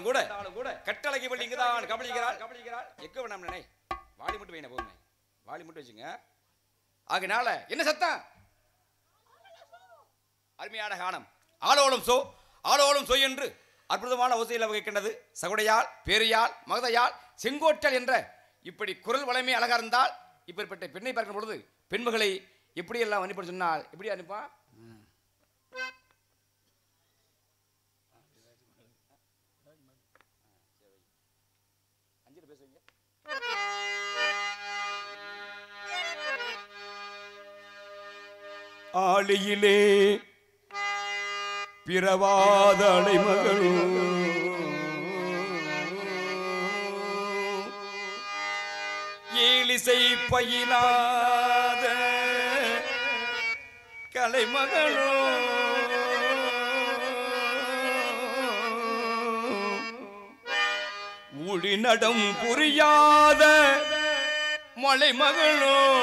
கூட கட்டளைக்கு பள்ளி இங்கதான் கபலிக்கிறாள். எக்க வேணாம் நினை, வாளி மட்டும் வைன போமே, வாளி மட்டும் வச்சுங்க. ஆகினால என்ன சத்தம்? அருமையான கானம். ஆலோலம் சோ ஆலோலம் சோ என்று அற்புதமான ஓசையில் வகைக்கின்றது. சகுடையால், பேரியால், மகதையால், செங்கோட்டல் என்ற இப்படி குரல் வளமே அழகா இருந்தால் இப்படிப்பட்ட பெண்ணை பார்க்கும் பொழுது பெண்மகளை எப்படியெல்லாம் அனுப்ப சொன்னால் எப்படி அனுப்பா? ஆளியிலே பிறவாத அலைமகளும் ஏலிசை பயிலாத கலைமகளும் ஒளி நடம் புரியாத மலைமகளும்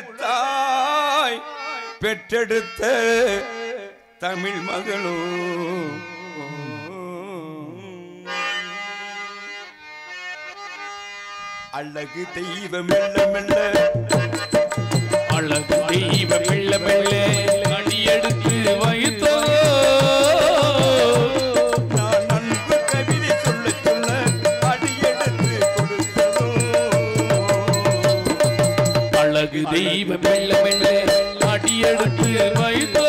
உலகத்தாய் பெற்றெடுத்த தமிழ் மகளும் அழகு தெய்வம் மெல்ல மெல்ல அழகு தெய்வம் மெல்ல மெல்ல அடியெடுத்து வைத்தோ நான் அன்பு கவிதை சொல்ல சொல்ல அடியெடுத்து கொடுத்ததோ அழகு தெய்வம் மெல்ல மெல்ல அடியெடுத்து வைத்தோ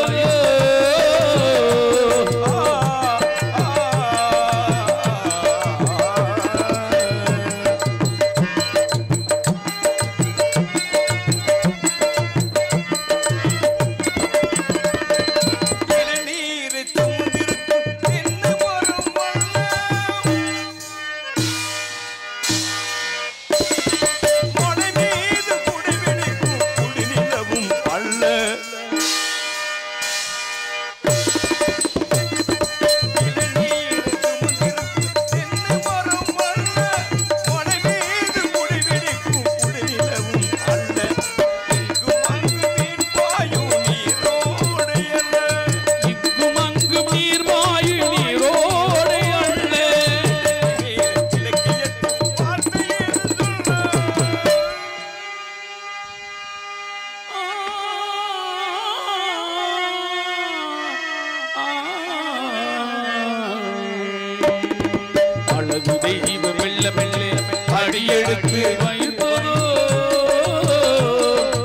அடியெடுத்து வைத்தோ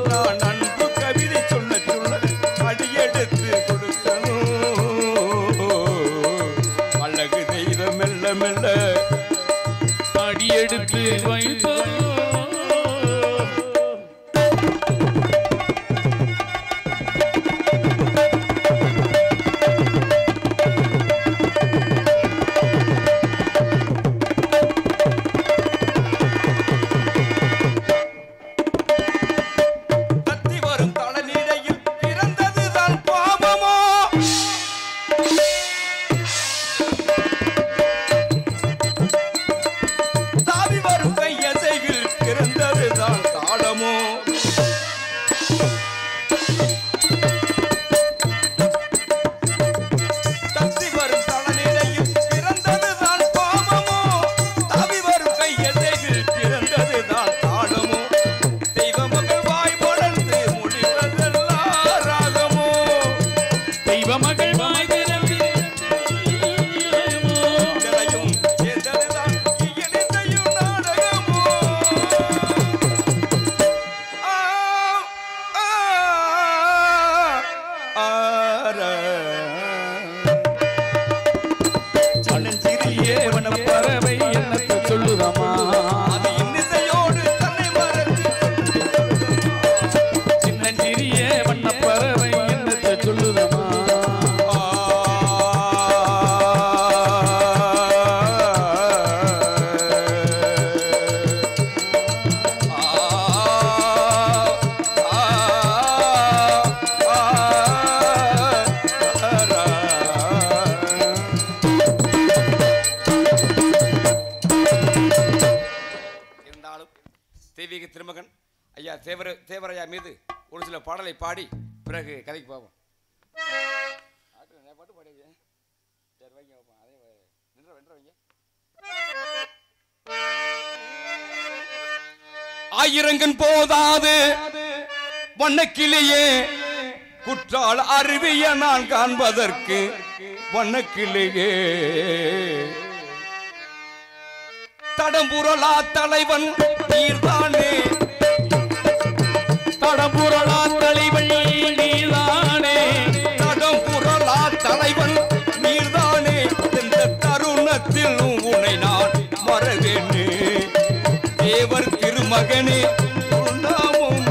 நான் அன்பு கவிதை சொல்ல சொல்ல அடியெடுத்து கொடுத்தனோ அழகு தெய்வம் மெல்ல மெல்ல அடியெடுத்து வைத்தோ திருமகன் ஐயா தேவரையா மீது ஒரு சில பாடலை பாடி பிறகு கதைக்கு போவோம். ஆயிரங்கன் போதாது வண்ணக்கிளியே குற்றால அருவிய நான் காண்பதற்கு வண்ணக்கிளியே தடம்புரளா தலைவன் நீர்தானே தடம்புரளா தலைவன் நீர்தானே தடம்புரளா தலைவன் நீர்தானே இந்த தருணத்தில் உன்னை நான் மறவேனே தேவர் திருமகனே உன்னாமம்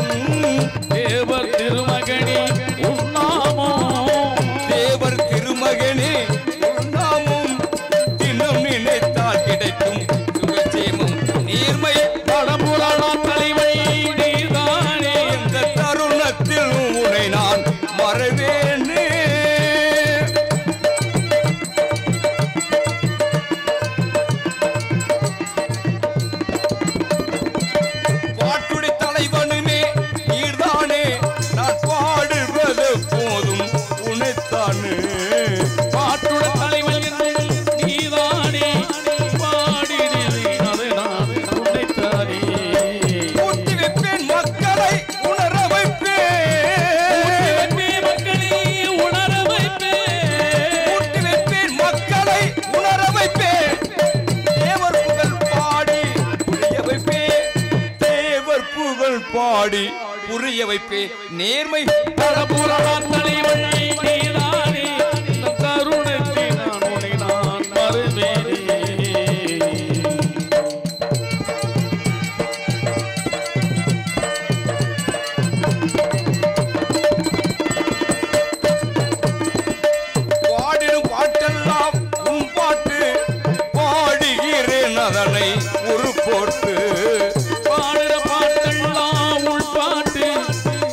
தேவர் திருமகனே உன்னாமம் தேவர் திருமகனே உன்னாமம் தினம் நினைத்தால் கிடைக்கும் சுகச்சேமம் நீர்மை தடம்புரளா தலைவன் நீர்தானே இந்த தருணத்தில் உன்னை நான் மறவேனே பாட்டுடை தலைவனுமே நீர்தானே நான் பாடுவது போதும் உனைத்தானே பாட்டுட தலைவன் நீதானே பாடினேன் அதை நான் உன்னைத்தானே ஊட்டி வைப்பேன் மக்களை உணர வைப்பேன் மக்களை உணர வைப்பேன் ஊட்டி வைப்பேன் மக்களை உணர வைப்பேன் தேவர் புகழ் பாடி புரிய வைப்பேன் தேவர் புகழ் பாடி புரிய வைப்பேன் நேர்மை தடம்புரளா தலைவன் நீதானே இந்த தருணத்தில் நான் உன்னை நான் மறவேனே பாடிடும் பாட்டெல்லாம் உன் பாட்டு பாடுகிறேன் அதனை ஒரு போட்டு பாடுற பாட்டெல்லாம் உள் பாட்டு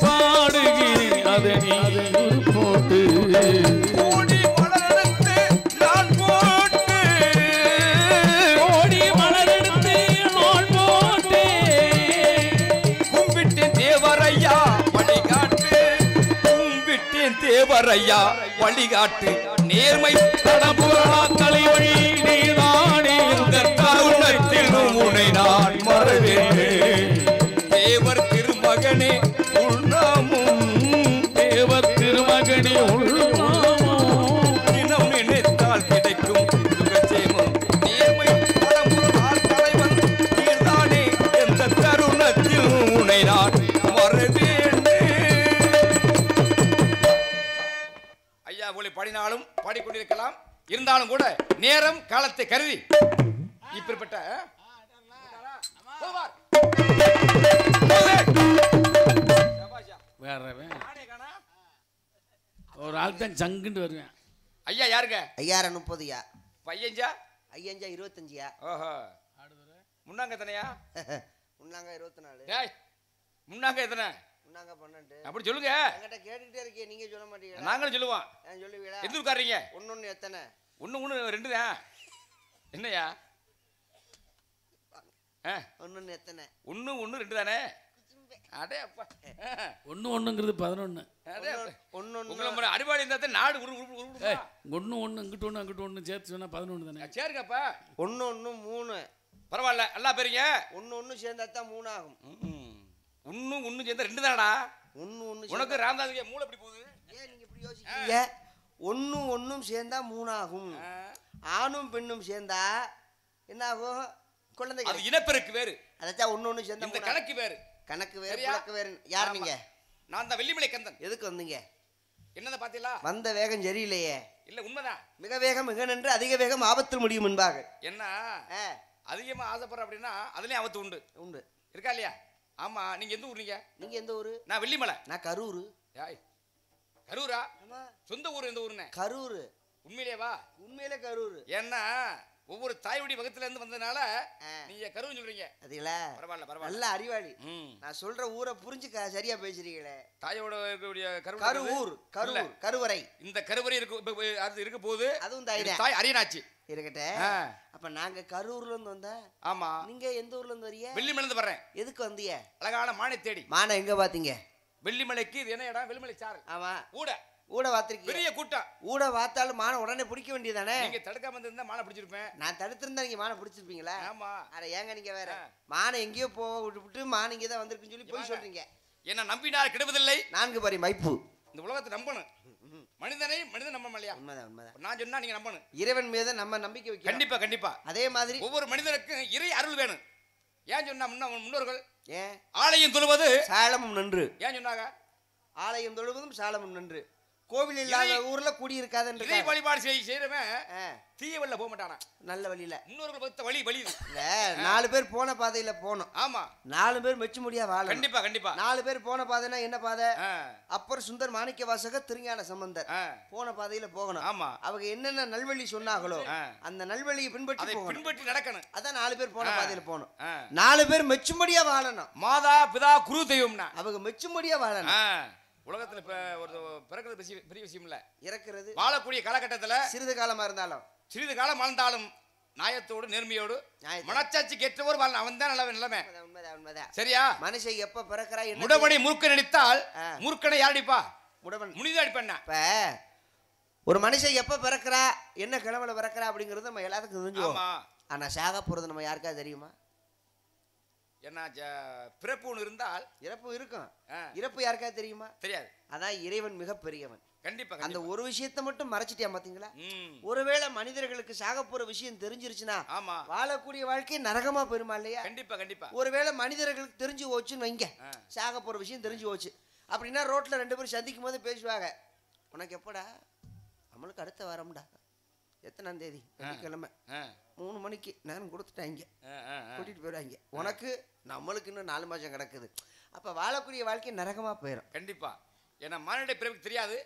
பாடுகிறேன் அதை நீ ஒரு போட்டு கூடி மலரெடுத்து நான் போட்டு ஓடி மலரெடுத்து நான் போட்டு கும்பிட்டேன் தேவரையா வழிகாட்டு கும்பிட்டேன் தேவரையா வழிகாட்டு நேர்மை தடம்புரளா தலைவன் நீதானே இந்த தருணத்தில் உன்னை நான் மறவேனே தேவர் திருமகனே உள்நாமும் தேவர் திருமகனே உள்நாமம் தினம் நினைத்தால் கிடைக்கும் சுகச்சேமம் நேர்மை தடம்புரளால் தலைவன் நீர்தானே எந்த தருணத்தில் உன்னை நான் மறவேனே. ஐயா போல பாடினாலும் பாடிக்கொண்டிருக்கலாம், இருந்தாலும் கூட நேரம் காலத்தை கருதி இப்படிப்பட்ட வேறவன் ஒரு ஆள் தான் சங்குண்டு வருவேன். ஐயா யாருங்க? 5030யா பையஞ்சா ஐயஞ்சா 25யா ஓஹோ முன்னாங்க எத்தனையா? முன்னாங்க 24 டேய் முன்னாங்க எத்தனை? முன்னாங்க 12 அப்படி சொல்லுங்க. என்கிட்ட கேட்டுக்கிட்டே இருக்கீங்க, நீங்க சொல்ல மாட்டீங்களா? நாங்களும் சொல்லுவோம். நான் சொல்லுவீங்களா? எந்த ஊர்க்காரீங்க? ஒண்ணு எத்தனை? ஒண்ணு ரெண்டு தான். என்னையா? ஒண்ணு எத்தனை? ஒண்ணு ரெண்டு தானே? அடே அப்பா. ஒண்ணுங்கிறது 11. அடே ஒண்ணு உங்களை முறை அடிபாடி இருந்தா நாடு உருப்படுமா? ஒண்ணு இங்கிட்டு ஒண்ணு அங்கிட்டு ஒண்ணு சேர்த்து சொன்னா 11 தானே? சரிங்கப்பா. ஒண்ணு 3 பரவாயில்ல, நல்லா பெரியங்க. ஒண்ணு சேர்ந்தா தான் 3 ஆகும். ஒண்ணு சேர்ந்தா ரெண்டு தானடா. ஒண்ணு உனக்கு ராமதாசுக்கு மூளை எப்படி போகுது? ஏன் நீங்க இப்படி யோசிக்கிறீங்க? ஒண்ணும் சேர்ந்தா 3 ஆகும். ஆணும் பெண்ணும் சேர்ந்தா என்ன ஆகும்? குழந்தை. அது இனப்பெருக்கு வேறு. அதான் ஒண்ணு சேர்ந்தா இந்த கணக்கு வேறு. கணக்கு வேறு கணக்கு வேறு. யார் நீங்க? நான் தான் வெள்ளிமலை கந்தன். எதுக்கு வந்தீங்க? என்னத பாத்தீங்களா? வந்த வேகம் சரியில்லையே. இல்ல உண்மைதான். மிக வேகம் மிக நின்று அதிக வேகம் ஆபத்தில் முடியும் என்பாங்க. என்ன அதிகமா ஆசைப்படுற அப்படின்னா அதுலயும் ஆபத்து உண்டு. உண்டு இருக்கா இல்லையா? ஆமா. நீங்க எந்த ஊர்? நீங்க எந்த ஊரு? நான் வெள்ளிமலை. நான் கரூர். கரூரா? ஆமா. சொந்த ஊர் எந்த ஊருன்னு? கரூர். உண்மையிலேவா? உண்மையிலே கரூர். ஏன்னா ஒவ்வொரு தாய்வடி வகத்துல இருந்து வந்ததுனால நீங்க கரூர் சொல்றீங்க. அதுங்களா? பரவாயில்ல பரவாயில்ல. நல்ல அறிவாளி. நான் சொல்ற ஊரை புரிஞ்சு சரியா பேசுறீங்களே. தாயோட இருக்கக்கூடிய கரூர். கரூர் கருவறை. இந்த கருவறை இருக்கு, அது இருக்க போகுது. அதுவும் தாய் தாய் அரியனாச்சு இருக்கட்டே. அப்ப நாங்க கரூர்ல இருந்து வந்தா. ஆமா. நீங்க எந்த ஊர்ல இருந்து வரீங்க? வெள்ளிமலை இருந்து வர்றேன். எதுக்கு வந்தீங்க? அழகான மானை தேடி. மானை எங்க பாத்தீங்க? வெள்ளிமலைக்கு இது என்ன இடம்? வெள்ளிமலை சாரல். ஆமா, ஊட ஊட வாத்திருக்கீங்க. பெரிய கூட்டம். ஊட வாத்தாலும் மானை உடனே பிடிக்க வேண்டியதானே? நீங்க தடுக்காம இருந்தா மானை பிடிச்சிருப்பேன். நான் தடுத்திருந்தா நீங்க மானை பிடிச்சிருப்பீங்களா? ஆமா. அட ஏங்க நீங்க வேற மானை எங்கேயோ போக விட்டு மானை இங்கே தான் வந்திருக்குன்னு சொல்லி போய் சொல்றீங்க. என்ன நம்பினார் கெடுவதில்லை. 4 பரி மைப்பு. இந்த உலகத்தை நம்பணும். மனிதன் நம்ப இல்லையா? உண்மைதான், உண்மைதான். நான் சொன்னா நீங்க நம்பணும். இறைவன் மீது நம்ம நம்பிக்கை வைக்கணும். கண்டிப்பா கண்டிப்பா. அதே மாதிரி ஒவ்வொரு மனிதனுக்கும் இறை அருள் வேணும். ஏன் சொன்னா முன்னோர்கள் ஏன் ஆலயம் தொழுவது சாலமும் நன்று. ஏன் சொன்னாங்க? ஆலயம் தொழுவதும் சாலமும் நன்று. கோவில் இல்லாத ஊர்ல குடி இருக்காதுன்ற இறை வழிபாடு செய்யறவன் தீய வழியில போக மாட்டானா? நல்ல வழியில. முன்னோர்கள் வகுத்த வழி இது. 4 பேர் போன பாதையில போனோம். ஆமா. 4 பேர் மெச்சு முடியா வாழ. கண்டிப்பா கண்டிப்பா. 4 பேர் போன பாதைனா என்ன பாதை? அப்பர் சுந்தர் மாணிக்க வாசகர் திருஞான சம்பந்தர் போன பாதையில போகணும். ஆமா. அவங்க என்னென்ன நல்வழி சொன்னாங்களோ அந்த நல்வழியை பின்பற்றி நடக்கணும். அதான் 4 பேர் போன பாதையில போகணும். 4 பேர் மெச்சும்படியா வாழணும். மாதா பிதா குரு தெய்வம்னா அவங்க மெச்சும்படியா வாழணும். உலகத்துல ஒரு பிறக்கிறது பெரிய விஷயம் இல்ல. இறக்குறது வாழக்கூடிய காலகட்டத்துல சிறிது காலமா இருந்தாலும் சிறிது காலம் வாழ்ந்தாலும் நியாயத்தோடு நேர்மையோடு மனச்சாட்சிக்கு ஏற்றவர் வாழணும். அவன் தான் நிலைமை. சரியா? மனுஷன் எப்ப பிறக்கிறா? முடவனை மூர்க்கன் அடித்தால் மூர்க்கனை யார் அடிப்பா? முடவன். முனித அடிப்பா. இப்ப ஒரு மனுஷன் எப்ப பிறக்கிறா, என்ன கிழமையில பிறக்கிறா அப்படிங்கறது நம்ம எல்லாத்துக்கும் தெரிஞ்சுவோம். ஆனா சாக போறது நம்ம யாருக்காவது தெரியுமா? என்ன பிறப்பு ஒன்று இருந்தால் இறப்பு இருக்கும். இறப்பு யாருக்காவது தெரியுமா? தெரியாது. அதான் இறைவன் மிக பெரியவன். கண்டிப்பா. அந்த ஒரு விஷயத்தை மட்டும் மறைச்சிட்டியா பாத்தீங்களா? ஒருவேளை மனிதர்களுக்கு சாக போற விஷயம் தெரிஞ்சிருச்சுன்னா வாழக்கூடிய வாழ்க்கை நரகமா போயிருமா இல்லையா? கண்டிப்பா கண்டிப்பா. ஒருவேளை மனிதர்களுக்கு தெரிஞ்சு போச்சுன்னு வைங்க, சாக போற விஷயம் தெரிஞ்சு போச்சு அப்படின்னா ரோட்ல 2 பேரும் சந்திக்கும் போது பேசுவாங்க, உனக்கு எப்படா? நம்மளுக்கு அடுத்த வாரம்டா. எத்தனாம் தேதி? வெள்ளிக்கிழமை 3 மணிக்கு நேரம் கொடுத்துட்டாங்க, கூட்டிட்டு போயிடுவாங்க. உனக்கு நம்மளுக்கு இன்னும் 4 மாசம் கிடக்குது. அப்ப வாழக்கூடிய வாழ்க்கை நரகமா போயிடும். கண்டிப்பா. ஏன்னா மானிட பிறவிக்கு தெரியாது,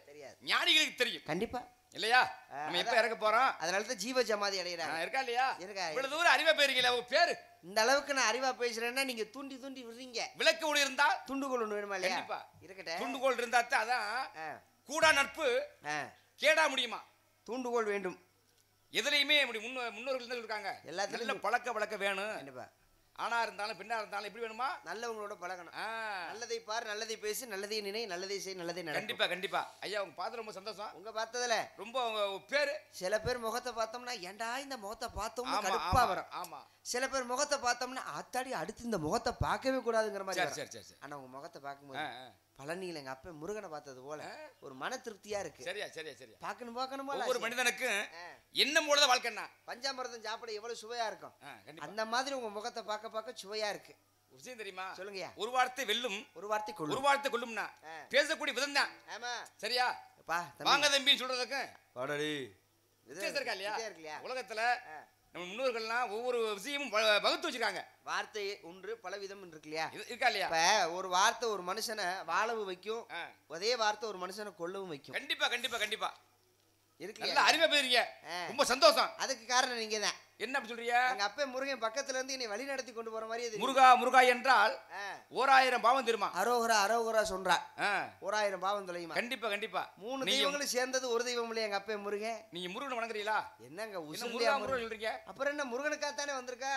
ஞானிகளுக்கு தெரியும். கண்டிப்பா இல்லையா? நம்ம எப்ப இறக்க போறோம்? அதனால தான் ஜீவ சமாதி அடைகிறாங்க. இருக்கா இல்லையா? இருக்கா. இவ்வளவு தூரம் அறிவா போயிருக்கீங்களா? உங்க பேரு இந்த அளவுக்கு நான் அறிவா பேசுறேன்னா நீங்க தூண்டி தூண்டி விடுறீங்க. விளக்கு ஒளி இருந்தா துண்டுகோல் ஒண்ணு வேணுமா இல்லையா? கண்டிப்பா இருக்கட்டும். துண்டுகோல் இருந்தா அதான் கூடா நட்பு கேடா முடியுமா? தூண்டுகோல் வேண்டும். எதுலையுமே முன்னோர்கள் இருக்காங்க. எல்லாத்துலயும் பழக்க வழக்க வேணும். கண்டிப்பா. ஆணா இருந்தாலும் பெண்ணா இருந்தாலும் எப்படி வேணுமா? நல்லவங்களோட பழகணும். நல்லதை பார், நல்லதை பேசு, நல்லதை நினை, நல்லதை செய், நல்லதை நட. கண்டிப்பா கண்டிப்பா. ஐயா உங்க பார்த்து ரொம்ப சந்தோஷம். உங்க பார்த்ததுல ரொம்ப உங்க பேரு. சில பேர் முகத்தை பார்த்தோம்னா ஏண்டா இந்த முகத்தை பார்த்தோம்னு கடுப்பா வரும். ஆமா. சில பேர் முகத்தை பார்த்தோம்னா ஆத்தாடி அடுத்து இந்த முகத்தை பார்க்கவே கூடாதுங்கிற மாதிரி. சரி சரி சரி. ஆனா உங்க முகத்தை பார்க்கும்போது பழனியில எங்க அப்பா முருகனை பார்த்தது போல ஒரு மன திருப்தியா இருக்கு. சரியா சரியா சரியா. பார்க்கணுமா? ஒவ்வொரு மனிதனுக்கு என்ன போலதான் வாழ்க்கைன்னா பஞ்சாமிர்தம் சாப்பிட எவ்வளவு சுவையா இருக்கும் அந்த மாதிரி உங்க முகத்தை பார்க்க பார்க்க சுவையா இருக்கு. விஷயம் தெரியுமா? சொல்லுங்க. ஒரு வார்த்தை வெல்லும், ஒரு வார்த்தை கொள்ளும். ஒரு வார்த்தை கொள்ளும்னா பேசக்கூடிய விதம் தான். ஆமா. சரியா? வாங்க தம்பின்னு சொல்றதுக்கு பாடடி வித்தியாசம் இருக்கா இல்லையா? உலகத்துல நம்ம முன்னோர்கள்லாம் ஒவ்வொரு விஷயமும் வகுத்து வச்சிருக்காங்க. வார்த்தை ஒன்று பல விதம் இருக்கு இல்லையா? இருக்கா இல்லையா? இப்ப ஒரு வார்த்தை ஒரு மனுஷனை வாழவும் வைக்கும், அதே வார்த்தை ஒரு மனுஷனை கொல்லவும் வைக்கும். கண்டிப்பா கண்டிப்பா கண்டிப்பா. நல்ல அறிவை பெறுறீங்க. ரொம்ப சந்தோஷம். அதுக்கு காரணம் நீங்க தான். என்ன அப்படி சொல்றீங்க? எங்க அப்பா முருகன் பக்கத்துல இருந்து என்னை வழி நடத்தி கொண்டு போற மாதிரி. முருகா முருகா என்றால் 1000 பாவம் தெரியுமா? அரோகரா அரோகரா சொல்றா. 1000 பாவம் தொலையுமா? கண்டிப்பா கண்டிப்பா. 3 தெய்வங்களும் சேர்ந்தது ஒரு தெய்வம் இல்லையா எங்க அப்பா முருகன்? நீங்க முருகனை வணங்குறீங்களா? என்னங்க முருகா முருகன் சொல்றீங்க? அப்புறம் என்ன முருகனுக்கா தானே வந்திருக்கா?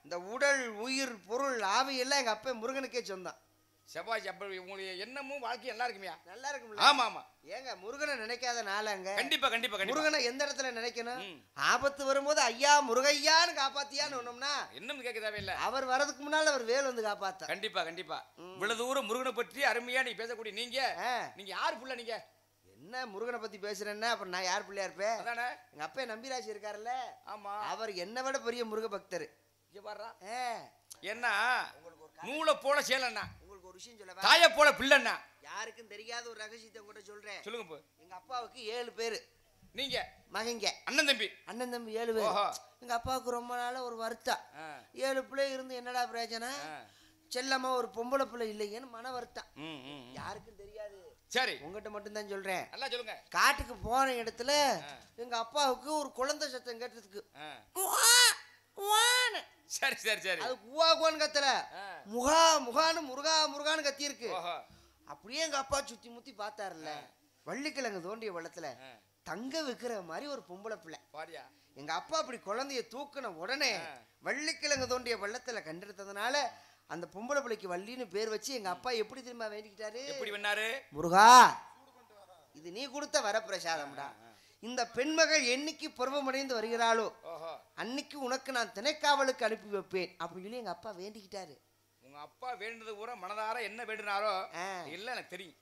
இந்த உடல் உயிர் பொருள் ஆவி எல்லாம் எங்க அப்பா முருகனுக்கே சொந்தம். செவ்வாய் அப்படி உங்களுடைய எண்ணமும் வாழ்க்கை நல்லா இருக்குமியா? நல்லா இருக்கும். ஆமா ஆமா. ஏங்க முருகனை நினைக்காத நாளாங்க. கண்டிப்பா கண்டிப்பா கண்டிப்பா. முருகனை எந்த இடத்துல நினைக்கணும்? ஆபத்து வரும்போது ஐயா முருகையான்னு காப்பாத்தியான்னு ஒண்ணும்னா இன்னும் கேட்க தேவையில்லை. அவர் வரதுக்கு முன்னால அவர் வேல் வந்து காப்பாத்த. கண்டிப்பா கண்டிப்பா. இவ்வளவு தூரம் முருகனை பற்றி அருமையா நீ பேசக்கூடிய நீங்க யாரு புள்ள? நீங்க என்ன முருகனை பத்தி பேசுறேன்னா அப்புறம் நான் யார் பிள்ளையா இருப்பேன்? அதானே எங்க அப்பா நம்பிராசி இருக்காருல்ல. ஆமா. அவர் என்ன விட பெரிய முருக பக்தர். இங்க பாருடா. என்ன நூலை போல சேலண்ணா, உங்களுக்கு ஒரு விஷயம் சொல்ல, தாய போல பிள்ளைண்ணா. யாருக்கும் தெரியாத ஒரு ரகசியத்தை கூட சொல்றேன். சொல்லுங்க போ. எங்க அப்பாவுக்கு 7 பேரு. நீங்க மகங்க அண்ணன் தம்பி 7 பேர். எங்க அப்பாவுக்கு ரொம்ப நாள ஒரு வருத்தம். 7 பிள்ளை இருந்து என்னடா பிரயோஜனை? செல்லம்மா ஒரு பொம்பளை பிள்ளை இல்லையேன்னு மன வருத்தம். யாருக்கும் தெரியாது. சரி உங்ககிட்ட மட்டும் தான் சொல்றேன். நல்லா சொல்லுங்க. காட்டுக்கு போன இடத்துல எங்க அப்பாவுக்கு ஒரு குழந்தை சத்தம் கேட்டதுக்கு சரி சரி சரி அது குவாகுவான்னு கத்தல, முகா முகான்னு முருகா முருகான்னு கத்தி இருக்கு. அப்படியே எங்க அப்பா சுத்தி முத்தி பார்த்தாருல்ல, வள்ளிக்கிழங்கு தோண்டிய வெள்ளத்துல தங்க வைக்கிற மாதிரி ஒரு பொம்பளை பிள்ளை. எங்க அப்பா அப்படி குழந்தைய தூக்குன உடனே வள்ளிக்கிழங்கு தோண்டிய வெள்ளத்துல கண்டெடுத்ததுனால அந்த பொம்பளை பிள்ளைக்கு வள்ளின்னு பேர் வச்சு எங்க அப்பா எப்படி திரும்ப வேண்டிக்கிட்டாரு? எப்படி பண்ணாரு? முருகா, இது நீ கொடுத்த வரப்பிரசாதம்டா. இந்த பெண்மகள் என்னைக்கு பருவமடைந்து வருகிறாளோ அன்னைக்கு உனக்கு நான் திணைக்காவலுக்கு அனுப்பி வைப்பேன் அப்படின்னு சொல்லி எங்க அப்பா வேண்டிக்கிட்டாரு. உங்க அப்பா வேண்டது பூரா மனதார என்ன வேண்டினாரோ இல்ல எனக்கு தெரியும்.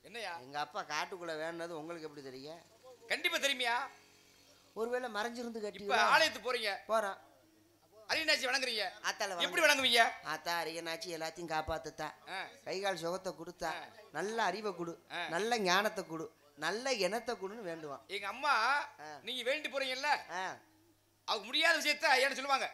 என்னையா எங்க அப்பா காட்டுக்குள்ள வேண்டது உங்களுக்கு எப்படி தெரியும்? கண்டிப்பா தெரியுமியா. ஒருவேளை மறைஞ்சிருந்து கட்டி இப்ப ஆலயத்துக்கு போறீங்க, போறோம், அரியநாச்சி வணங்குறீங்க, ஆத்தால எப்படி வணங்குவீங்க? ஆத்தா அரியநாச்சி எல்லாத்தையும் காப்பாத்துத்தா, கைகால் சுகத்தை கொடுத்தா, நல்ல அறிவை கொடு, நல்ல ஞானத்தை கொடு, நல்ல எண்ணத்தை கொடுன்னு வேண்டுவான். எங்க அம்மா நீங்க வேண்டி போறீங்கல்ல, அவங்க முடியாத விஷயத்த ஐயான்னு சொல்லுவாங்க.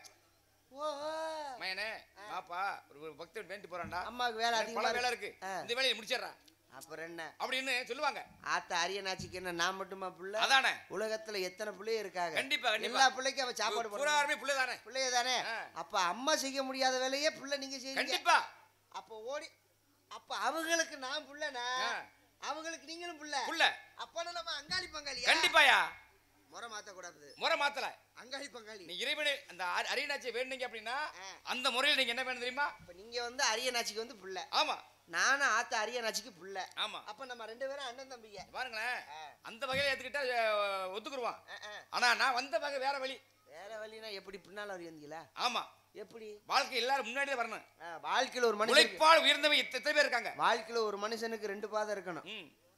மயனே பாப்பா ஒரு பக்தன் வேண்டி போறான்டா, அம்மாவுக்கு வேலை அதிகமா வேலை இருக்கு, இந்த வேலையை முடிச்சிடறா அப்புறம் என்ன அப்படின்னு சொல்லுவாங்க. ஆத்தா அரியநாச்சிக்கு என்ன நான் மட்டுமா பிள்ளை? அதானே, உலகத்துல எத்தனை பிள்ளைய இருக்காங்க. கண்டிப்பா எல்லா பிள்ளைக்கும் அவ சாப்பாடு போறாருமே பிள்ளை தானே, பிள்ளைய தானே. அப்ப அம்மா செய்ய முடியாத வேலையே பிள்ளை நீங்க செய்யுங்க. கண்டிப்பா. அப்ப ஓடி அப்ப அவங்களுக்கு நான் பிள்ளைனா அவங்களுக்கு நீங்களும் பிள்ளை. அப்ப நம்ம அங்காளி பங்காளி. கண்டிப்பாயா. முறை மாத்த கூடாது. முறை மாத்தல, அங்காளி பங்காளி. நீ இறைவனை அந்த அரியநாச்சியை வேணுங்க அப்படின்னா அந்த முறையில் நீங்க என்ன வேணும் தெரியுமா? இப்ப நீங்க வந்து அரியநாச்சிக்கு வந்து பிள்ளை. ஆமா, நானும் ஆத்தா அரியநாச்சிக்கு பிள்ளை. ஆமா, அப்ப நம்ம ரெண்டு பேரும் அண்ணன் தம்பிங்க. பாருங்களேன், அந்த வகையில ஏத்துக்கிட்டா ஒத்துக்குருவான். ஆனா நான் வந்த வகை வேற வழி. வேற வழினா எப்படி? பின்னால வந்தீங்களா? ஆமா. எப்படி? வாழ்க்கை எல்லாரும் முன்னாடியே வரணும். வாழ்க்கையில ஒரு மனுஷன் உழைப்பால் உயர்ந்தவங்க எத்தனை பேர் இருக்காங்க. வாழ்க்கையில ஒரு மனுஷனுக்கு ரெண்டு பாதை இருக்கணும்.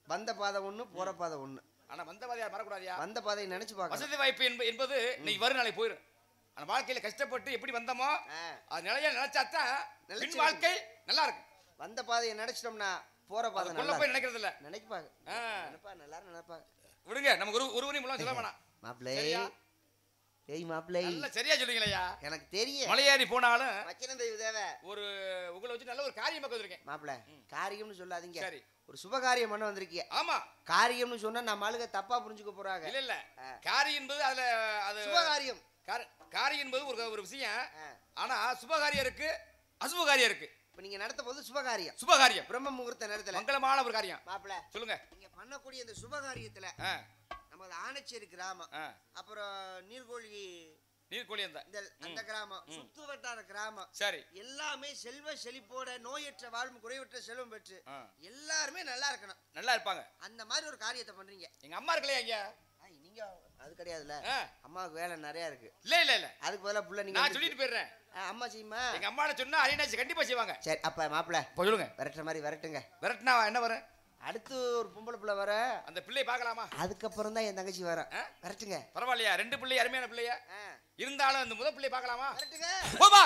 வந்த பாதை ஒண்ணு, போற பாதை ஒண்ணு. ஆனா வந்த பாதையா வரக்கூடாதியா? வந்த பாதையை நினைச்சு பார்க்க. வசதி வாய்ப்பு என்பது இன்னைக்கு வரும் நாளைக்கு போயிடும். ஆனா வாழ்க்கையில கஷ்டப்பட்டு எப்படி வந்தோமோ அது நிலையா நினைச்சாதான் பின் வாழ்க்கை நல்லா இருக்கும். வந்த பாதையை நினைச்சிட்டோம்னா போற பாதை நல்லா போய் நினைக்கிறது இல்ல. நினைப்பாங்க, எல்லாரும் நினைப்பாங்க. விடுங்க, நம்ம ஒருவனையும் மூலம் சொல்ல வேணாம். மாப்பிள்ளை, ஏய் மாப்பிள்ளை, நல்ல சரியா சொல்லுங்களையா. எனக்கு தெரியும். மலையாரி போனாலும் வச்சிரம் தெய்வ தேவை ஒரு உங்களை வச்சு நல்ல ஒரு காரியம் பார்க்க வந்திருக்கேன். மாப்பிள்ளை, காரியம்னு சொல்லாதீங்க. சரி, ஒரு சுபகாரியம் பண்ண வந்திருக்கீங்க. ஆமா, காரியம்னு சொன்னா நம்ம ஆளுங்க தப்பா புரிஞ்சுக்க போறாங்க. இல்ல இல்ல, காரியம் என்பது அதுல அது சுபகாரியம். காரியம் என்பது ஒரு விஷயம். ஆனா சுபகாரியம் இருக்கு, அசுபகாரியம் இருக்கு. இப்ப நீங்க நடத்த போது சுபகாரியம். சுபகாரியம் பிரம்ம முகூர்த்த நேரத்துல மங்களமான ஒரு காரியம். மாப்பிள்ளை சொல்லுங்க. நீங்க பண்ணக்கூடிய இந்த சுபகாரியத்துல நம்ம ஆனச்சேரி கிராமம், அப்புறம் நீர்கோழி அந்த கிராமம், சுத்து வட்டார கிராமம், சரி, எல்லாமே செல்வ செழிப்போட நோயற்ற வாழ்வு குறைவற்ற செல்வம் பெற்று எல்லாருமே நல்லா இருக்கணும், நல்லா இருப்பாங்க. அந்த மாதிரி ஒரு காரியத்தை பண்றீங்க. எங்க அம்மா இருக்கலையா இங்க? நீங்க அது கிடையாதுல்ல, அம்மாவுக்கு வேலை நிறைய இருக்கு. இல்ல இல்ல இல்ல, அதுக்கு பதிலா புள்ள நீங்க நான் சொல்லிட்டு போயிடுறேன். அம்மா செய்யுமா? எங்க அம்மாட்ட சொன்னா அரியநாச்சி கண்டிப்பா செய்வாங்க. சரி, அப்ப மாப்பிள்ள சொல்லுங்க. விரட்டுற மாதிரி விரட்டுங்க. விரட்டுனா என்ன வரும்? அடுத்து ஒரு பொம்பளை பிள்ளை வர, அந்த பிள்ளையை பார்க்கலாமா? அதுக்கப்புறம் தான் என் தங்கச்சி வர. விரட்டுங்க. பரவாயில்லையா? ரெண்டு பிள்ளை அருமையான பிள்ளையா இருந்தாலும் அந்த முதல் பிள்ளையை பார்க்கலாமா? விரட்டுங்க. போமா.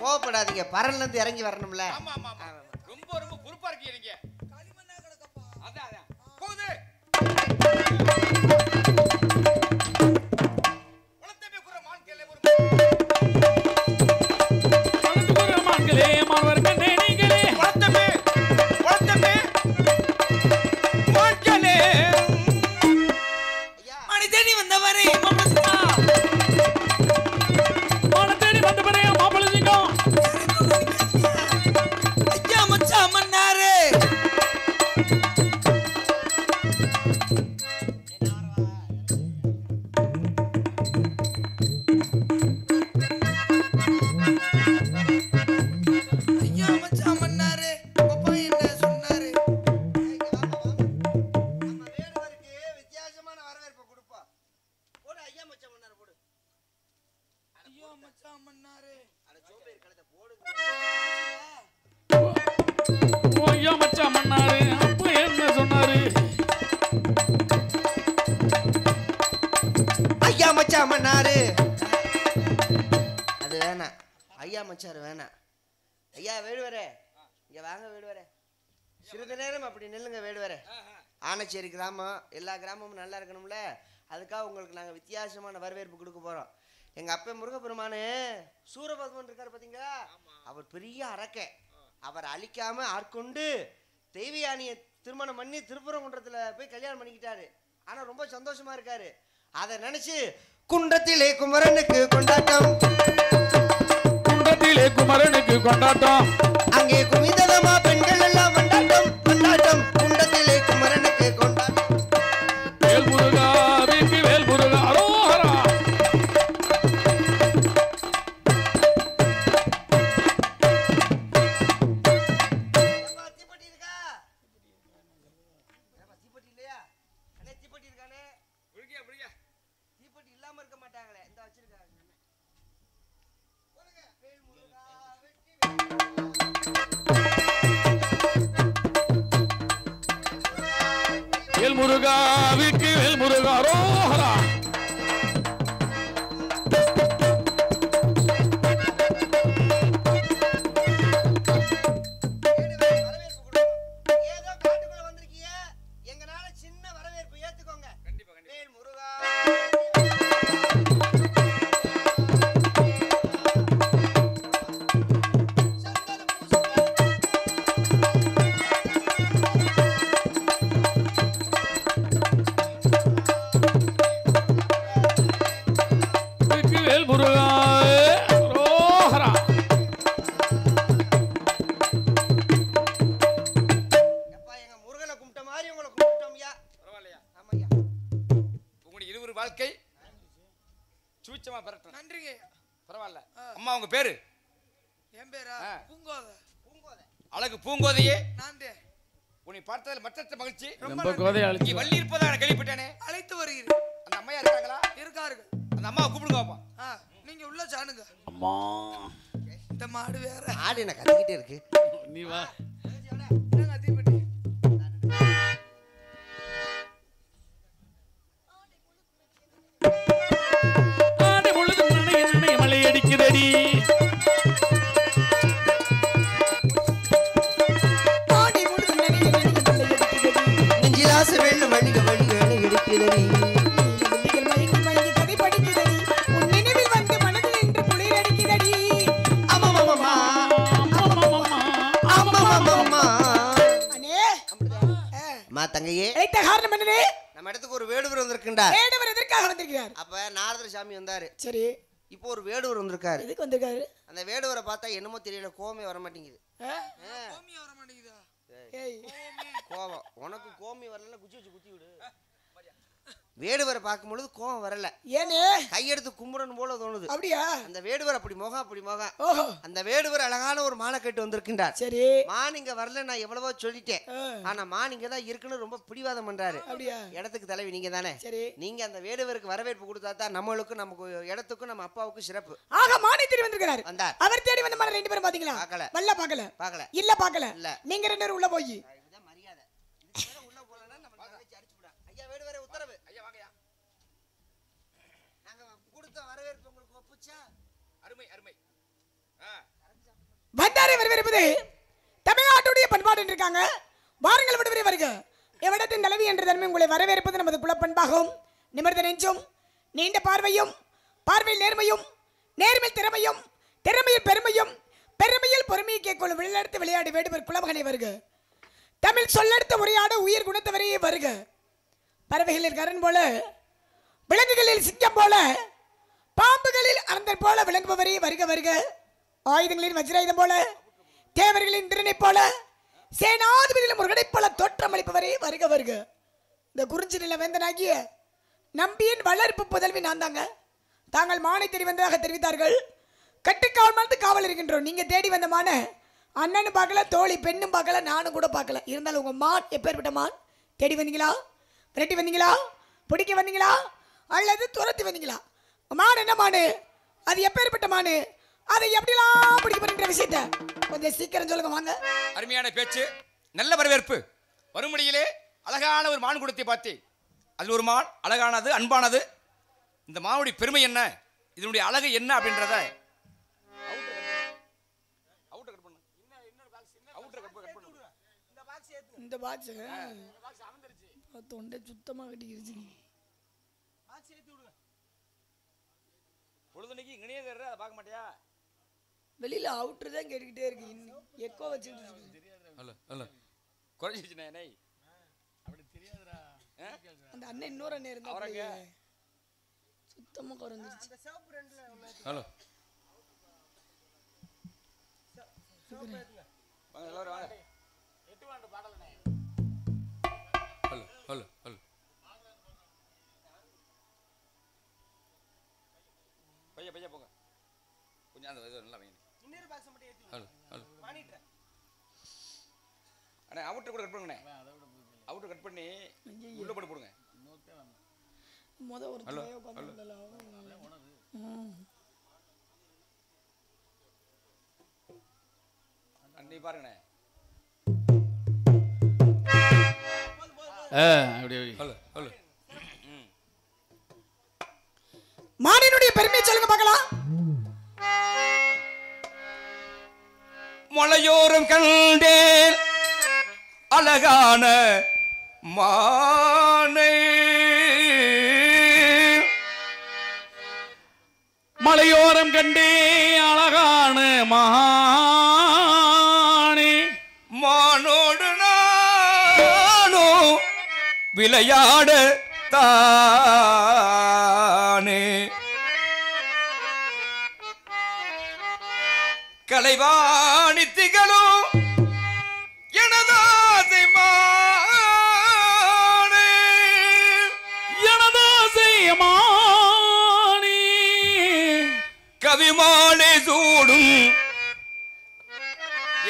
கோவப்படாதீங்க, பரல்ல இருந்து இறங்கி வரணும்ல. ஆமா ஆமா ஆமா, ரொம்ப ரொம்ப பொறுப்பா இருக்கீங்க நீங்க. களிமண்ணா கிடக்கப்பா. அதான் அதான் போகுது. குளத்தமே குற மான்களே ஒரு குளத்து குற மான்களே மார்வர் கண்ணே நீங்களே குளத்தமே மான்களே மணி தேடி வந்தவரே மாமலசிங்கா மணி தேடி வந்தவரே மாமலசிங்கா ஐயா மச்சான் மன்னாரே ஐயா மச்சான் மன்னாரே அப்பா என்ன சொன்னாரு? நம்ம வேடுவருக்கு வித்தியாசமான வரவேற்பு கொடுப்போம். போடு ஐயா மச்சான் மன்னாரு போடு. ஐயா மச்சான் மன்னாரே அட சோம்பேறி கழுதை போடு. ஐயா மச்சான் மன்னாரே அப்பா என்ன சொன்னாரு? ஐயா மச்சான் மன்னாரு அது வேணாம், ஐயா மச்சாரு வேணாம். ஐயா வேடுவரே இங்க வாங்க. வேடுவரே சிறிது நேரம் அப்படி நில்லுங்க. வேடுவரே, ஆனச்சேரி கிராமம் எல்லா கிராமமும் நல்லா இருக்கணும்ல, அதுக்காக உங்களுக்கு நாங்கள் வித்தியாசமான வரவேற்பு கொடுக்க போகிறோம். எங்கள் அப்பா முருகப்பெருமானு சூரபத்மன் இருக்கார் பார்த்தீங்களா, அவர் பெரிய அரக்க. அவர் அழிக்காமல் ஆட்கொண்டு தெய்வயானியை திருமணம் பண்ணி திருப்பரங்குன்றத்தில் போய் கல்யாணம் பண்ணிக்கிட்டாரு. ஆனால் ரொம்ப சந்தோஷமா இருக்காரு. அதை நினச்சி குன்றத்திலே குமரனுக்கு கொண்டாட்டம், குன்றத்திலே குண்டத்திலே குமரனுக்கு கொண்டாட்டம் அங்கே குமிதமா பெண்கள் எல்லாம் கொண்டாட்டம் கொண்டாட்டம் குண்டத்திலே குமரனுக்கு கொண்டாட்டம் வேல் முருகாவிற்கு வேல் முருகா அரோஹரா தீப்பெட்டி இருக்கா தீப்பெட்டி இல்லையா அண்ணே தீப்பெட்டி இருக்கானே தீப்பெட்டி இல்லாம இருக்க மாட்டாங்களே இந்த வச்சிருக்காங்க வேல் முருகா வேல் முருகாவிற்கு வேல் முருகா அரோஹரா ஏதோ காட்டுக்குள்ள வந்திருக்கீங்க எங்கனால சின்ன வரவேற்பு ஏத்துக்கோங்க வேல் முருகா வேல் முருகா அரோஹரா எப்பா எங்க முருகனை கும்பிட்ட மாதிரி உங்களை கும்பிட்டோம்யா பரவாயில்லையா ஆமாய்யா உங்களுடைய இருவர் வாழ்க்கை சூச்சமா பெறட்டும் நன்றிங்க பரவாயில்ல அம்மா உங்க பேரு என் பேரா ஆ. பூங்கோத பூங்கோதை அழகு பூங்கோதையே நான் உன்னை பார்த்ததில் மற்ற மகிழ்ச்சி ரொம்ப கோதை இங்கே அழிச்சு வள்ளி இருப்பதா நான் கேள்விப்பட்டேனே அழைத்து வருகிறேன் அந்த அம்மையா இருக்காங்களா இருக்கார்கள் அந்த அம்மாவை கூப்பிடுங்க பாப்பா நீங்க உள்ள சாணுங்க அம்மா இந்த மாடு வேற ஆடு என்ன கத்திக்கிட்டே இருக்கு நீ வா என்னங்க தீப்பெட்டி ஆடி முழுதும் நனைய நனைய மழை அடிக்குதடி நெஞ்சிலாச வெள்ளு மல்லிகை மல்லிகை எடுக்கிறடி ஆமாமாமா ஆமாமாமா அம்மா தங்கையே காரணம் என்னது நம்ம இடத்துக்கு ஒரு வேடுவர் வந்திருக்குண்டா வேடுவர் எதற்காக வந்திருக்கிறார் அப்ப நாரதர் சாமி வந்தாரு சரி இப்போ ஒரு வேடுவர் வந்திருக்காரு எதுக்கு வந்திருக்காரு அந்த வேடுவரை பார்த்தா என்னமோ தெரியல கோவமே வர மாட்டேங்குது கோமியா வர மாட்டேங்குதா ஏய் கோவம் உனக்கு கோமி வரலன்னா குச்சி வச்சு குத்தி விடு வேடுவரை பார்க்கும் பொழுது கோவம் வரல ஏனே கையெடுத்து கும்பிடணும் போல தோணுது அப்படியா அந்த வேடுவர் அப்படி முகம் ஓஹோ அந்த வேடுவர் அழகான ஒரு மாலை கட்டு வந்திருக்கின்றார் சரி மான் இங்க வரல நான் எவ்வளவோ சொல்லிட்டேன் ஆ, ஆனா மான் இங்க தான் இருக்குன்னு ரொம்ப பிடிவாதம் பண்றாரு அப்படியா இடத்துக்கு தலைவி நீங்க தானே சரி நீங்க அந்த வேடுவருக்கு வரவேற்பு கொடுத்தா தான் நம்மளுக்கும் நமக்கு இடத்துக்கும் நம்ம அப்பாவுக்கும் சிறப்பு ஆக மானை தேடி வந்திருக்கிறார் வந்தார் அவர் தேடி வந்த மாதிரி ரெண்டு பேரும் பாத்தீங்களா பார்க்கல வல்ல பாக்கல பார்க்கல இல்ல பாக்கல இல்ல. நீங்க ரெண்டு பேரும் உள்ள போய் இதுதான் மரியாதை இதுக்கு மேல உள்ள போலன்னா நம்ம தங்கச்சி அடிச்சுடா ஐயா வேடுவரே உத்தரவு ஐயா வாங்கயா நாங்க கொடுத்த வரவேற்பு உங்களுக்கு ஒப்புச்சா அருமை அருமை வந்தாரை வரவேற்பது தமிழ்நாட்டுடைய பண்பாடு என்று இருக்காங்க வாருங்கள் விடுவரை வருக எவ்விடத்தின் தலைவி என்ற தன்மை உங்களை வரவேற்பது நமது குலப்பண்பாகும் நிமிர்ந்த நெஞ்சும் நீண்ட பார்வையும் பார்வையில் நேர்மையும் நேர்மையில் திறமையும் திறமையில் பெருமையும் பெருமையில் பொறுமையை கேட்கொள்ளும் விளையாட்டு விளையாடு வேடுவர் குலமகனை வருக தமிழ் சொல்லெடுத்த உரையாட உயிர் குணத்தவரையே வருக பறவைகளில் கரண் போல விலங்குகளில் சிங்கம் போல பாம்புகளில் அனந்தர் போல விளங்குபவரே வருக வருக ஆயுதங்களின் வஜ்ராயுதம் போல தேவர்களின் திறனை போல சேனாதிபதியிலும் முருகனை போல தோற்றம் அளிப்பவரே வருக வருக இந்த குறிஞ்சி நில வேந்தனாகிய நம்பியின் வளர்ப்பு புதல்வி நான் தாங்க தாங்கள் மானை தேடி வந்ததாக தெரிவித்தார்கள் கட்டுக்காவல் மருந்து காவல் இருக்கின்றோம் நீங்க தேடி வந்த மான அண்ணனும் பார்க்கல தோழி பெண்ணும் பார்க்கல நானும் கூட பார்க்கல இருந்தாலும் உங்க மான் எப்பேற்பட்ட மான் தேடி வந்தீங்களா விரட்டி வந்தீங்களா பிடிக்க வந்தீங்களா அல்லது துரத்தி வந்தீங்களா மான் என்ன மானு அது எப்பேற்பட்ட மானு அதை எப்படிலாம் பிடிக்க பண்ணுற விஷயத்த கொஞ்சம் சீக்கிரம் சொல்லுங்க வாங்க அருமையான பேச்சு நல்ல வரவேற்பு வரும்படியிலே அழகான ஒரு மான் குடத்தை பார்த்தேன் அதில் ஒரு மான் அழகானது அன்பானது இந்த மானுடைய பெருமை என்ன இதனுடைய அழகு என்ன அப்படின்றத இந்த பாக்ஸ் தொண்டை சுத்தமா கட்டிக்கிருச்சு பொழுதுனைக்கு இங்கனே தர்ற அதை பார்க்க மாட்டியா வெளியில அவுட்ரு தான் கேட்டுக்கிட்டே இருக்கு எக்கோ வச்சுக்கிட்டு ஹலோ ஹலோ குறைஞ்சிச்சுண்ணே நை அந்த அண்ணன் இன்னொரு அண்ணன் அவரங்க. இருந்தா சுத்தமா குறைஞ்சிருச்சு ஹலோ வாங்க எல்லாரும் வாங்க. Hello hello hello. பையா பையா போங்க. கொஞ்சம் அந்த இது நல்லா வைங்க. Hello hello. அண்ணே அவுட்டர் கூட கட் பண்ணுங்கண்ணே. அவுட்டர் கட் பண்ணி உள்ள போட்டு போடுங்க. ஒரு ஹலோ தலையை ஹலோ. அண்ணி பாருங்கண்ணே. அப்படியே ஹலோ ஹலோ. மானினுடைய பெருமையை சொல்லுங்க பார்க்கலாம். மலையோரம் கண்டேன் அழகான மானை. மலையோரம் கண்டே அழகான மானே. மானோடு நானோ விளையாட தானே. கலைவாணி திகழும் எனதாசை மானே. எனதாசை மானே. கவிமாலை சூடும்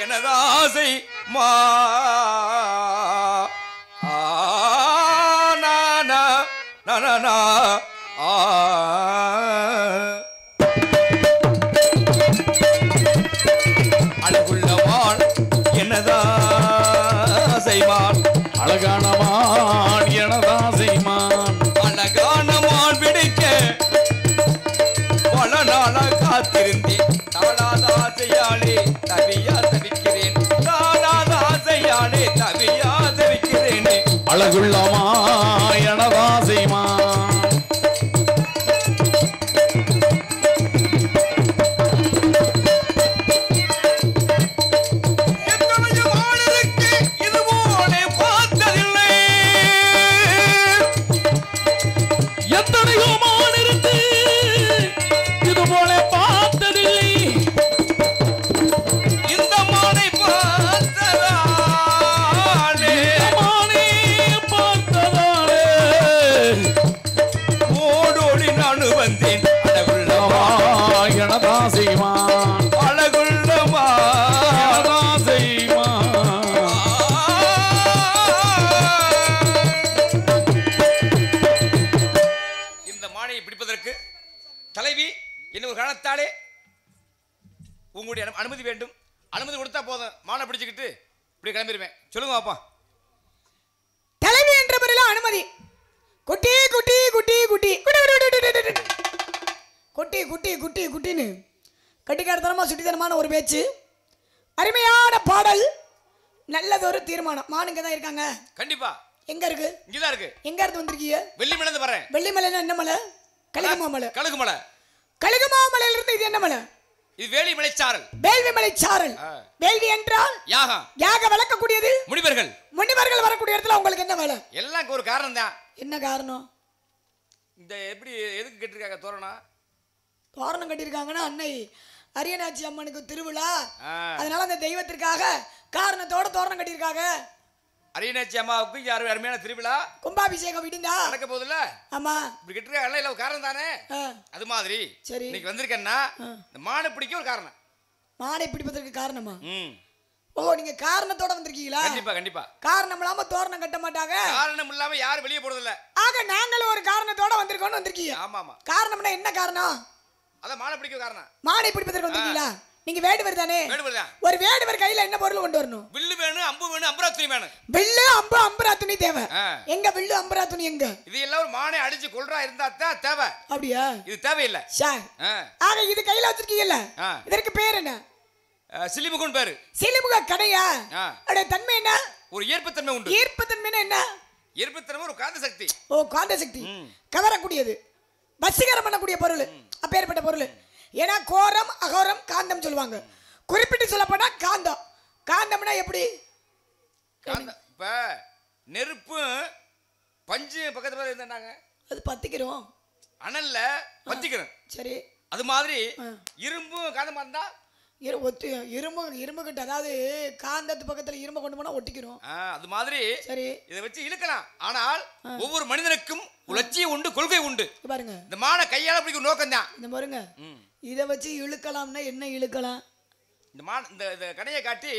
எனதாசை மா. அழகுள்ளவான் என்னதாசைமான். அழகானவான் எனதாசைமான். அழகானவான் பிடிக்க பல நாளாக காத்திருந்தேன். தானாத ஆசையாலே தவியா தவிக்கிறேன். தானாத ஆசையாலே தவியா தவிக்கிறேனே. அழகுள்ளமா எனதாசைமான். தலைவி என்ன ஒரு காரணத்தாலே உங்களுடைய அனுமதி வேண்டும். அனுமதி கொடுத்தா போதும், மாலை பிடிச்சுக்கிட்டு இப்படி கிளம்பிடுவேன். சொல்லுங்க பாப்பா. தலைவி என்ற முறையில் அனுமதி. குட்டி குட்டி குட்டி குட்டி குட்டி குட்டி குட்டி குட்டின்னு கட்டிக்காரத்தனமா சுட்டித்தனமான ஒரு பேச்சு, அருமையான பாடல், நல்லதொரு தீர்மானம். மானுங்க தான் இருக்காங்க. கண்டிப்பா. எங்க இருக்கு? இங்கதான் இருக்கு. எங்க இருந்து வந்திருக்கீங்க? வெள்ளிமலை வரேன். வெள்ளிமலை என்ன மலை? கழுகுமாமலை. கழுகுமலை. கழுகுமாமலையில இருந்து இது என்ன மலை? இது வேலி மலைச்சாரல். வேள்வி மலைச்சாரல். வேள்வி என்றால் யாகம். யாக வளர்க்கக்கூடியது முனிவர்கள். முனிவர்கள் வரக்கூடிய இடத்துல உங்களுக்கு என்ன வேலை? எல்லாம் ஒரு காரணம் தான். என்ன காரணம்? இந்த எப்படி எதுக்கு கட்டிருக்காங்க தோரணம்? தோரணம் கட்டியிருக்காங்கன்னா அன்னை அரியநாச்சி அம்மனுக்கு திருவிழா, அதனால அந்த தெய்வத்திற்காக காரணத்தோட தோரணம் கட்டியிருக்காங்க. அரியநாச்சி அம்மாவுக்கு யாரு அருமையான திருவிழா கும்பாபிஷேகம் விடுந்தா நடக்க போகுதுல்ல. ஆமா, இப்படி கட்டிருக்காங்க. இல்ல ஒரு காரணம் தானே. அது மாதிரி சரி, இன்னைக்கு வந்திருக்கேன்னா இந்த மானை பிடிக்க ஒரு காரணம். மானை பிடிப்பதற்கு காரணமா? ஓ, நீங்க காரணத்தோட வந்திருக்கீங்களா? கண்டிப்பா கண்டிப்பா. காரணம் இல்லாம தோரணம் கட்ட மாட்டாங்க. காரணம் இல்லாம யாரும் வெளியே போறது இல்ல. ஆக நாங்களும் ஒரு காரணத்தோட வந்திருக்கோம்னு வந்திருக்கீங்க. ஆமா ஆமா. காரணம்னா என்ன காரணம்? அத மானை பிடிக்க காரணம். மானை பிடிப்பதற்கு வந்திருக்கீங்களா? நீங்க வேடுவர் தானே? வேடுவர் தான். ஒரு வேடுவர் கையில என்ன பொருள் கொண்டு வரணும்? வில்லு வேணும், அம்பு வேணும், அம்பரா துணி வேணும். வில்லு, அம்பு, அம்பரா துணி தேவை. எங்க வில்லு, அம்பரா துணி எங்க? இது எல்லாம் ஒரு மானை அடிச்சு கொல்றா இருந்தா தான் தேவை. அப்படியா? இது தேவையில்லை சார். ஆக இது கையில வச்சிருக்கீங்கல்ல, இதற்கு பேர் என்ன? சிலிமுகன் பேரு. சிலிமுக கடையா? அட தன்மை என்ன? ஒரு ஈர்ப்புத்தன்மை உண்டு. ஈர்ப்புத்தன்மைனா என்ன? ஈர்ப்புத்தன்மை ஒரு காந்த சக்தி. ஓ, காந்த சக்தி. கவரக்கூடியது, வசீகரம் பண்ணக்கூடிய பொருள். அப்பேற்பட்ட பொருள். ஏன்னா கோரம், அகோரம், காந்தம் சொல்லுவாங்க. குறிப்பிட்டு சொல்லப்போனா காந்தம். காந்தம்னா எப்படி? இப்ப நெருப்பு பஞ்சு பக்கத்துல இருந்தாங்க, அது பத்திக்கிறோம், அனல்ல பத்திக்கிறோம். சரி. அது மாதிரி இரும்பு காந்தமா இருந்தா இரும்பு கட்டு, அதாவது காந்தத்து பக்கத்துல இரும்பை கொண்டு போனா ஒட்டிக்கிறோம். அது மாதிரி சரி, இதை வச்சு இழுக்கலாம். ஆனால் ஒவ்வொரு மனிதனுக்கும் ஒரு லட்சியம் உண்டு, கொள்கை உண்டு. பாருங்க, இந்த மான கையால பிடிக்கும் நோக்கம் தான். இந்த பாருங்க, இதை வச்சு இழுக்கலாம்னா என்ன இழுக்கலாம்? இந்த மான் இந்த கடையை காட்டி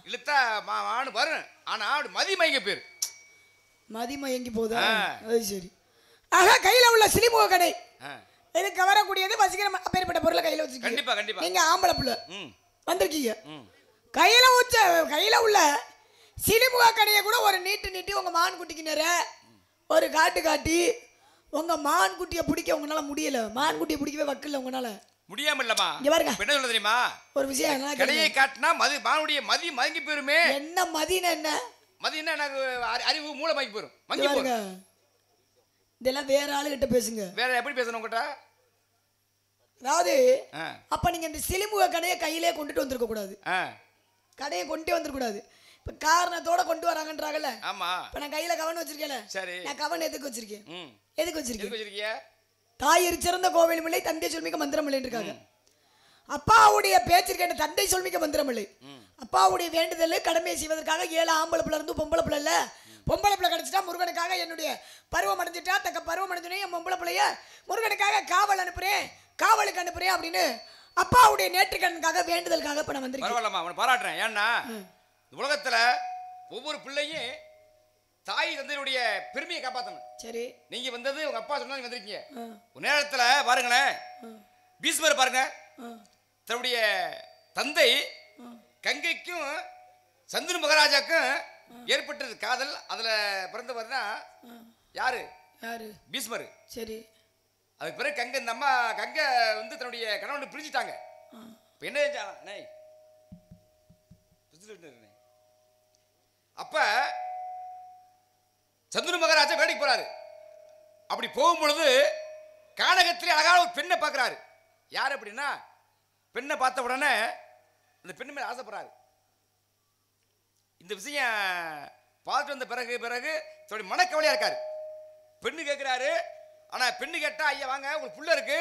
இழுத்தா மானு வரும். ஆனா அப்படி மதிமயங்க பேர் மதிமயங்கி போதா? அது சரி. ஆக கையில உள்ள சிலிமுக கடை இது கவரக்கூடியது, வசீகரம் அப்பேற்பட்ட பொருளை கையில வச்சிருக்கீங்க. கண்டிப்பா கண்டிப்பா. நீங்க ஆம்பளை புள்ள வந்திருக்கீங்க, கையில உள்ள சிலிமுக கடையை கூட ஒரு நீட்டி உங்க மான் குட்டிக்கு நேர ஒரு காட்டி உங்க மான் குட்டியை பிடிக்க உங்களால முடியல. மான் குட்டியை பிடிக்கவே வக்கல உங்களால முடியாம இல்லமா. இங்க பாருங்க, என்ன சொல்ல தெரியுமா ஒரு விஷயம், கடையை காட்டினா மானுடைய மதி மயங்கி போயிருமே. என்ன மதினா என்ன? மதினா எனக்கு அறிவு மூளை மயங்கி போயிரும், மங்கி போயிரும். இதெல்லாம் வேற ஆளுகிட்ட பேசுங்க. வேற எப்படி பேசணும் உங்ககிட்ட? அதாவது அப்ப நீங்க இந்த சிலிமுக கடையை கையிலே கொண்டுட்டு வந்திருக்க கூடாது. கடையை கொண்டு வந்திருக்க கூடாது. இப்ப காரணத்தோட கொண்டு வராங்கன்றாங்கல்ல. ஆமா. இப்ப நான் கையில கவன் வச்சிருக்கேன்ல. சரி. நான் கவன் எதுக்கு வச்சிருக்கேன்? எதுக்கு வச்சிருக்கேன்? தாயிற் சிறந்த கோவில் இல்லை, தந்தை சொல்மிக்க மந்திரம் இல்லைன்னு இருக்காங்க. அப்பாவுடைய பேச்சிருக்க தந்தை சொல்மிக்க மந்திரம் இல்லை. அப்பாவுடைய வேண்டுதல் கடமையை செய்வதற்காக 7 ஆம்பளை பிள்ளை இருந்து பொம்பளை பிள்ளை இல்ல. பொம்பளை பிள்ளை கிடைச்சிட்டா முருகனுக்காக என்னுடைய பருவம் அடைஞ்சிட்டா தக்க பருவம் அடைஞ்சோடனே என் பொம்பளை பிள்ளைய முருகனுக்காக காவல் அனுப்புறேன், காவலுக்கு அனுப்புறேன் அப்படின்னு அப்பாவுடைய நேற்றுக்கண்ணுக்காக வேண்டுதலுக்காக இப்ப நான் வந்திருக்கேன். பரவாயில்லம்மா, அவனை பாராட்டுறேன். ஏன்னா உலகத்துல ஒவ்வொரு பிள்ளையும் தாய் தந்தையுடைய பெருமையை காப்பாற்றணும். சரி, நீங்க வந்தது உங்க அப்பா சொன்னா வந்திருக்கீங்க. ஒரு நேரத்துல பாருங்களேன், பீஷ்மர் பாருங்க, தன்னுடைய தந்தை கங்கைக்கும் சந்துரு மகாராஜாக்கும் ஏற்பட்டது காதல். அதுல பிறந்தவர் தான் யாரு? பீஷ்மர். சரி, அதுக்கு பிறகு கங்கை இந்த அம்மா கங்கை வந்து தன்னுடைய கணவனை பிரிஞ்சுட்டாங்க. என்ன அப்ப சந்துரு மகாராஜா வேலைக்கு போறாரு. அப்படி போகும் பொழுது கானகத்திலே அழகான ஒரு பெண்ணை பார்க்கிறாரு. யார் அப்படின்னா, பெண்ணை பார்த்த உடனே அந்த பெண்ணு மேல ஆசைப்படுறாரு. இந்த விஷயம் பார்த்துட்டு வந்த பிறகு மனக்கவலையா இருக்காரு. பெண்ணு கேட்கிறாரு. ஆனா பெண்ணு கேட்டா, ஐயா வாங்க உங்களுக்கு புள்ள இருக்கு,